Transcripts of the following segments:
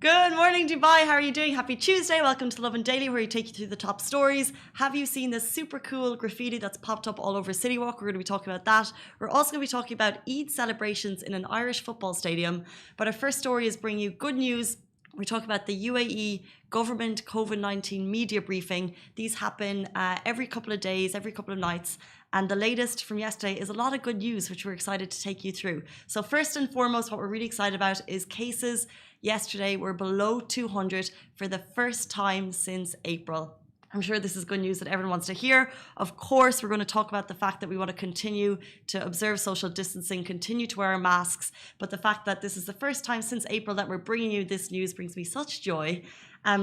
Good morning, Dubai. How are you doing? Happy Tuesday. Welcome to Lovin Daily, where we take you through the top stories. Have you seen this super cool graffiti that's popped up all over City Walk? We're going to be talking about that. We're also going to be talking about Eid celebrations in an Irish football stadium. But our first story is bringing you good news. We talk about the UAE government COVID-19 media briefing. These happen every couple of days, every couple of nights. And the latest from yesterday is a lot of good news, which we're excited to take you through. So first and foremost, what we're really excited about is cases yesterday were below 200 for the first time since April. I'm sure this is good news that everyone wants to hear. Of course, we're going to talk about the fact that we want to continue to observe social distancing, continue to wear our masks. But the fact that this is the first time since April that we're bringing you this news brings me such joy.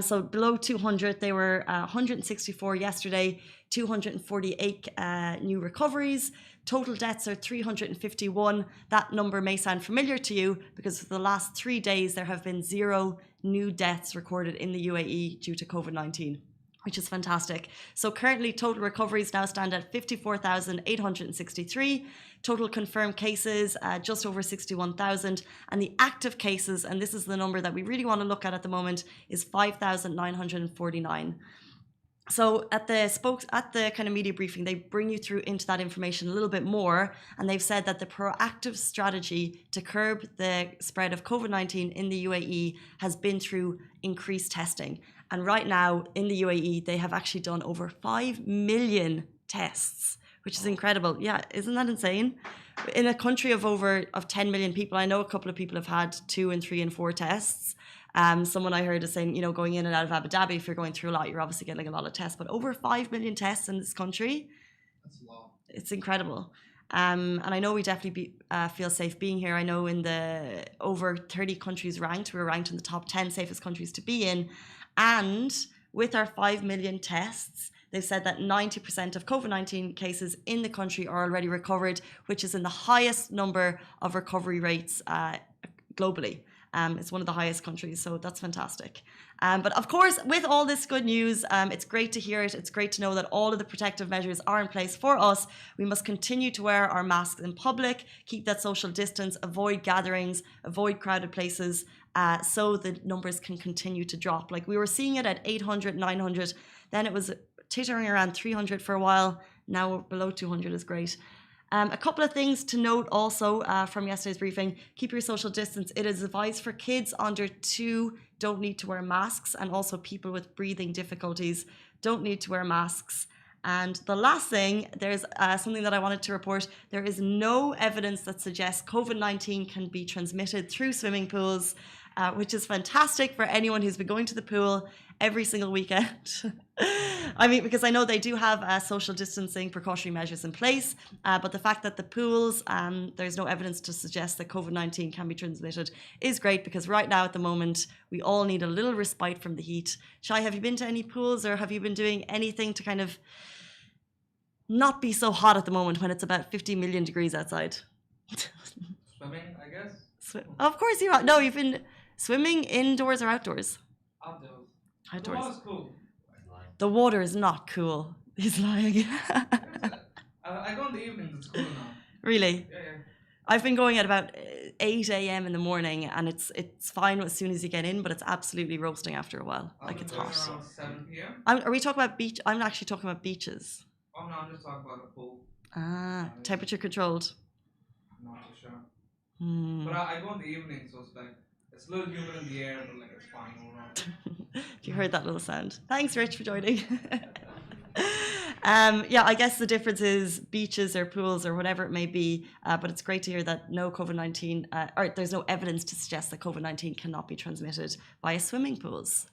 So below 200, they were 164 yesterday, 248 new recoveries. Total deaths are 351. That number may sound familiar to you because for the last 3 days, there have been 0 new deaths recorded in the UAE due to COVID-19. Which is fantastic. So currently total recoveries now stand at 54,863. Total confirmed cases, just over 61,000. And the active cases, and this is the number that we really want to look at the moment, is 5,949. So at the kind of media briefing, they bring you through into that information a little bit more. And they've said that the proactive strategy to curb the spread of COVID-19 in the UAE has been through increased testing. And right now in the UAE, they have actually done over 5 million tests, which is incredible. Yeah, isn't that insane? In a country of 10 million people, I know a couple of people have had 2 and 3 and 4 tests. Someone I heard is saying, going in and out of Abu Dhabi, if you're going through a lot, you're obviously getting a lot of tests. But over 5 million tests in this country, that's a lot. It's incredible. And I know we definitely feel safe being here. I know in the over 30 countries ranked, we're ranked in the top 10 safest countries to be in. And with our 5 million tests, they've said that 90% of COVID-19 cases in the country are already recovered, which is in the highest number of recovery rates globally. It's one of the highest countries, so that's fantastic. But of course, with all this good news, it's great to hear it. It's great to know that all of the protective measures are in place for us. We must continue to wear our masks in public, keep that social distance, avoid gatherings, avoid crowded places, so the numbers can continue to drop. Like we were seeing it at 800, 900, then it was tittering around 300 for a while. Now below 200 is great. A couple of things to note also from yesterday's briefing. Keep your social distance. It is advised for kids under 2 don't need to wear masks, and also people with breathing difficulties don't need to wear masks. And the last thing, there's something that I wanted to report. There is no evidence that suggests COVID-19 can be transmitted through swimming pools, which is fantastic for anyone who's been going to the pool every single weekend. I mean, because I know they do have social distancing precautionary measures in place, but the fact that the pools, there's no evidence to suggest that COVID-19 can be transmitted is great, because right now at the moment, we all need a little respite from the heat. Shai, have you been to any pools, or have you been doing anything to kind of not be so hot at the moment when it's about 50 million degrees outside? Swimming, I guess. Of course you are. No, you've been swimming indoors or outdoors? Outdoors. Outdoors. The water's cool. The water is not cool. He's lying. I go in the evenings, it's cool enough. Really? Yeah. I've been going at about 8 a.m. in the morning, and it's fine as soon as you get in, but it's absolutely roasting after a while. Like it's hot. Around 7 p.m. Are we talking about beach? I'm actually talking about beaches. Oh no, I'm just talking about a pool. Temperature controlled. I'm not too sure. Hmm. But I go in the evening, so it's like, it's a little humid in the air, but like it's fine overall. You heard that little sound. Thanks, Rich, for joining. Yeah, I guess the difference is beaches or pools or whatever it may be, but it's great to hear that no COVID-19, or there's no evidence to suggest that COVID-19 cannot be transmitted via swimming pools.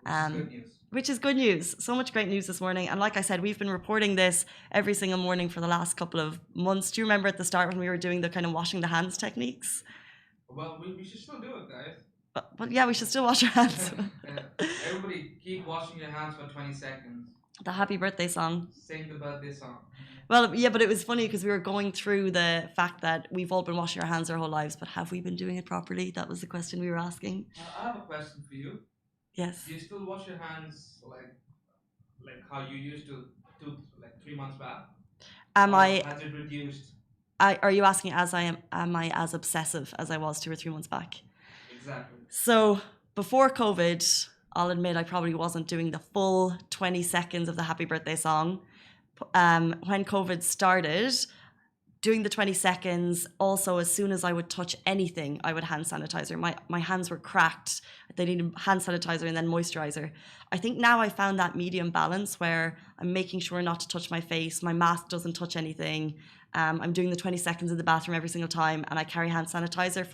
Good news. Which is good news. So much great news this morning. And like I said, we've been reporting this every single morning for the last couple of months. Do you remember at the start when we were doing the kind of washing the hands techniques? Well, we should still do it, guys. But yeah, we should still wash our hands. Everybody keep washing your hands for 20 seconds. The happy birthday song. Sing the birthday song. Well, yeah, but it was funny because we were going through the fact that we've all been washing our hands our whole lives, but have we been doing it properly? That was the question we were asking. I have a question for you. Yes. Do you still wash your hands like how you used to 3 months back? Has it reduced? Are you asking am I as obsessive as I was 2 or 3 months back? Exactly. So before COVID, I'll admit I probably wasn't doing the full 20 seconds of the happy birthday song. When COVID started, doing the 20 seconds, also as soon as I would touch anything, I would hand sanitizer. My hands were cracked. They needed hand sanitizer and then moisturizer. I think now I found that medium balance where I'm making sure not to touch my face, my mask doesn't touch anything. I'm doing the 20 seconds in the bathroom every single time, and I carry hand sanitizer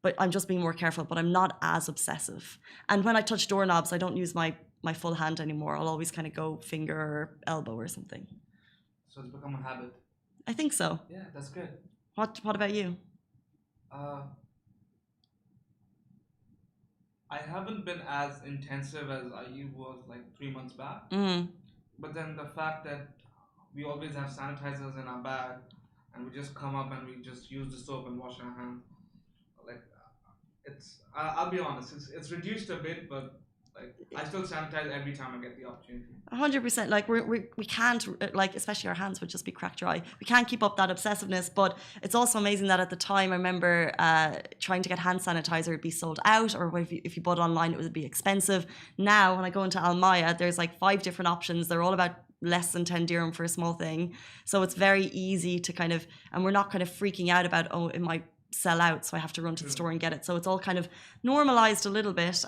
but I'm just being more careful, but I'm not as obsessive. And when I touch doorknobs, I don't use my full hand anymore. I'll always kind of go finger or elbow or something. So it's become a habit. I think so. Yeah, that's good. What about you? I haven't been as intensive as I was like 3 months back. But then the fact that we always have sanitizers in our bag and we just come up and we just use the soap and wash our hands. Like, I'll be honest, it's reduced a bit, but like I still sanitize every time I get the opportunity. 100%. Like we can't, like, especially our hands would just be cracked dry. We can't keep up that obsessiveness. But it's also amazing that at the time I remember trying to get hand sanitizer would be sold out, or if you bought it online it would be expensive. Now when I go into Al Maya, there's like 5 different options. They're all about less than 10 dirham for a small thing. So it's very easy to kind of, and we're not kind of freaking out about, oh, it might sell out, so I have to run to the store and get it. So it's all kind of normalized a little bit.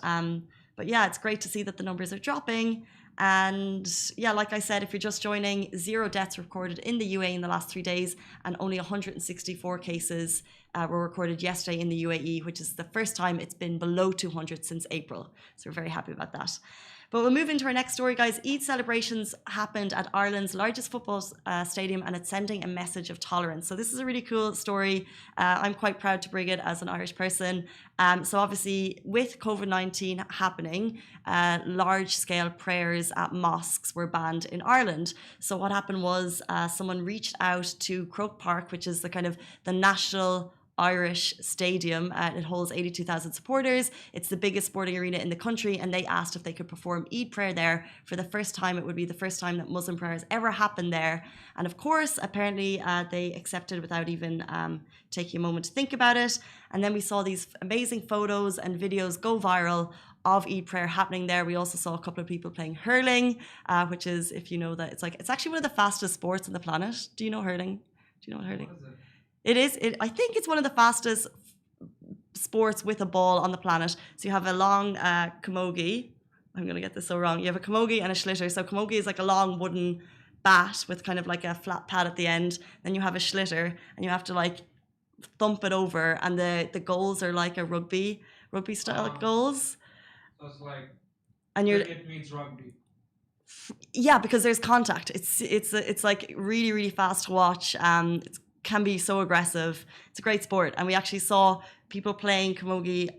But yeah, it's great to see that the numbers are dropping. And yeah, like I said, if you're just joining, 0 deaths recorded in the UAE in the last 3 days, and only 164 cases were recorded yesterday in the UAE, which is the first time it's been below 200 since April. So we're very happy about that. But we'll move into our next story, guys. Eid celebrations happened at Ireland's largest football stadium, and it's sending a message of tolerance. So this is a really cool story. I'm quite proud to bring it as an Irish person. So obviously, with COVID-19 happening, large-scale prayers at mosques were banned in Ireland. So what happened was someone reached out to Croke Park, which is the kind of the national Irish stadium. It holds 82,000 supporters. It's the biggest sporting arena in the country, and they asked if they could perform Eid prayer there for the first time. It would be the first time that Muslim prayers ever happened there. And of course, apparently they accepted without even taking a moment to think about it. And then we saw these amazing photos and videos go viral of Eid prayer happening there. We also saw a couple of people playing hurling, which is, if you know that, it's actually one of the fastest sports on the planet. Do you know hurling? Do you know what hurling? What is it? It is. I think it's one of the fastest sports with a ball on the planet. So you have a long camogie. I'm going to get this so wrong. You have a camogie and a schlitter. So camogie is like a long wooden bat with kind of like a flat pad at the end. Then you have a schlitter, and you have to like thump it over. And the goals are like a rugby style goals. So it's like, and it means rugby. Yeah, because there's contact. It's like really, really fast to watch. It can be so aggressive. It's a great sport, and we actually saw people playing camogie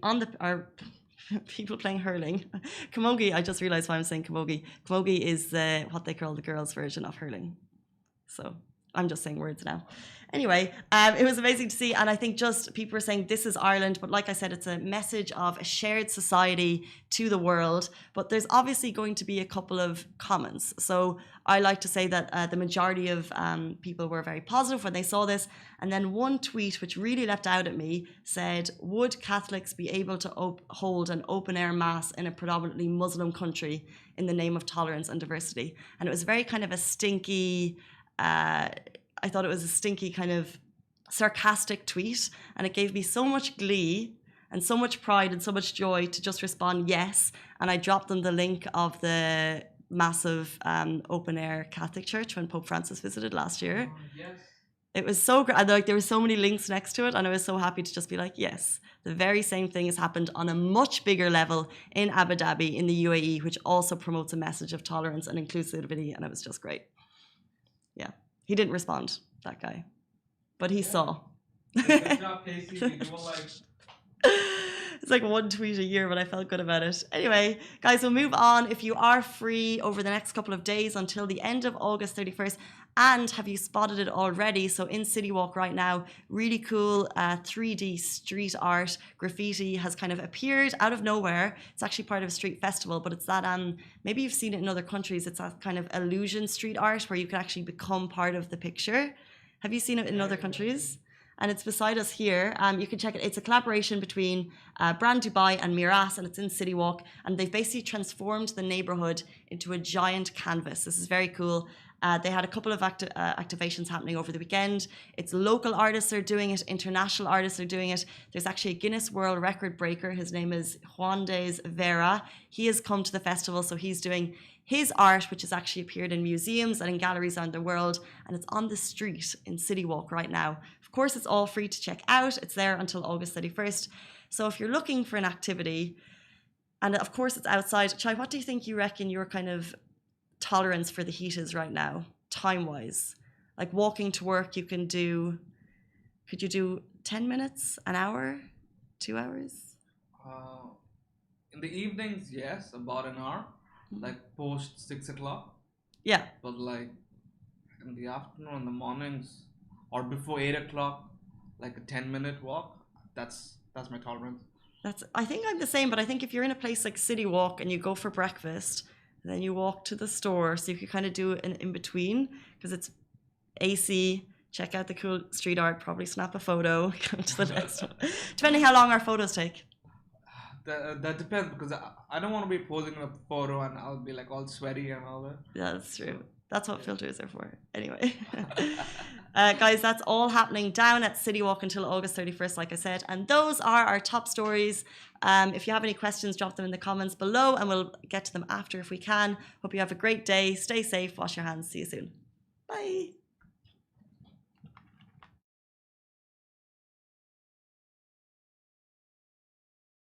people playing hurling. Camogie, I just realised why I'm saying camogie. Camogie is what they call the girls' version of hurling. So I'm just saying words now. Anyway, it was amazing to see, and I think just people were saying this is Ireland, but like I said, it's a message of a shared society to the world. But there's obviously going to be a couple of comments. So I like to say that the majority of people were very positive when they saw this. And then one tweet, which really leapt out at me, said, would Catholics be able to hold an open-air mass in a predominantly Muslim country in the name of tolerance and diversity? And it was very kind of a stinky... I thought it was a stinky kind of sarcastic tweet, and it gave me so much glee and so much pride and so much joy to just respond yes. And I dropped them the link of the massive open-air Catholic church when Pope Francis visited last year. Yes. It was so great. Like, there were so many links next to it, and I was so happy to just be like, yes, the very same thing has happened on a much bigger level in Abu Dhabi in the UAE, which also promotes a message of tolerance and inclusivity, and it was just great. Yeah. He didn't respond, that guy, but he saw. Good job, Casey. You do like... It's like one tweet a year, but I felt good about it. Anyway, guys, we'll move on. If you are free over the next couple of days until the end of August 31st, and have you spotted it already? So in City Walk right now, really cool 3D street art graffiti has kind of appeared out of nowhere. It's actually part of a street festival, but it's that, maybe you've seen it in other countries. It's that kind of illusion street art where you can actually become part of the picture. Have you seen it in other countries? and it's beside us here. You can check it. It's a collaboration between Brand Dubai and Miras, and it's in City Walk. And they've basically transformed the neighborhood into a giant canvas. This is very cool. They had a couple of activations happening over the weekend. It's local artists are doing it, international artists are doing it. There's actually a Guinness World Record breaker. His name is Juandes Vera. He has come to the festival, so he's doing his art, which has actually appeared in museums and in galleries around the world, and it's on the street in City Walk right now. Of course, it's all free to check out. It's there until August 31st. So if you're looking for an activity, and of course it's outside, Chai, what do you think you reckon your kind of tolerance for the heat is right now, time-wise? Like walking to work, you can do, could you do 10 minutes, an hour, 2 hours? In the evenings, yes, about an hour, like post 6 o'clock. Yeah. But like in the afternoon, in the mornings, or before 8 o'clock, like a 10-minute walk, that's my tolerance. I think I'm the same, but I think if you're in a place like City Walk and you go for breakfast, and then you walk to the store, so you can kind of do an in-between, because it's AC, check out the cool street art, probably snap a photo, go to the next one. Depending how long our photos take. That depends, because I don't want to be posing a photo and I'll be like all sweaty and all that. Yeah, that's true. That's what filters are for. Anyway. Guys, that's all happening down at City Walk until August 31st, like I said. And those are our top stories. If you have any questions, drop them in the comments below and we'll get to them after if we can. Hope you have a great day. Stay safe. Wash your hands. See you soon. Bye.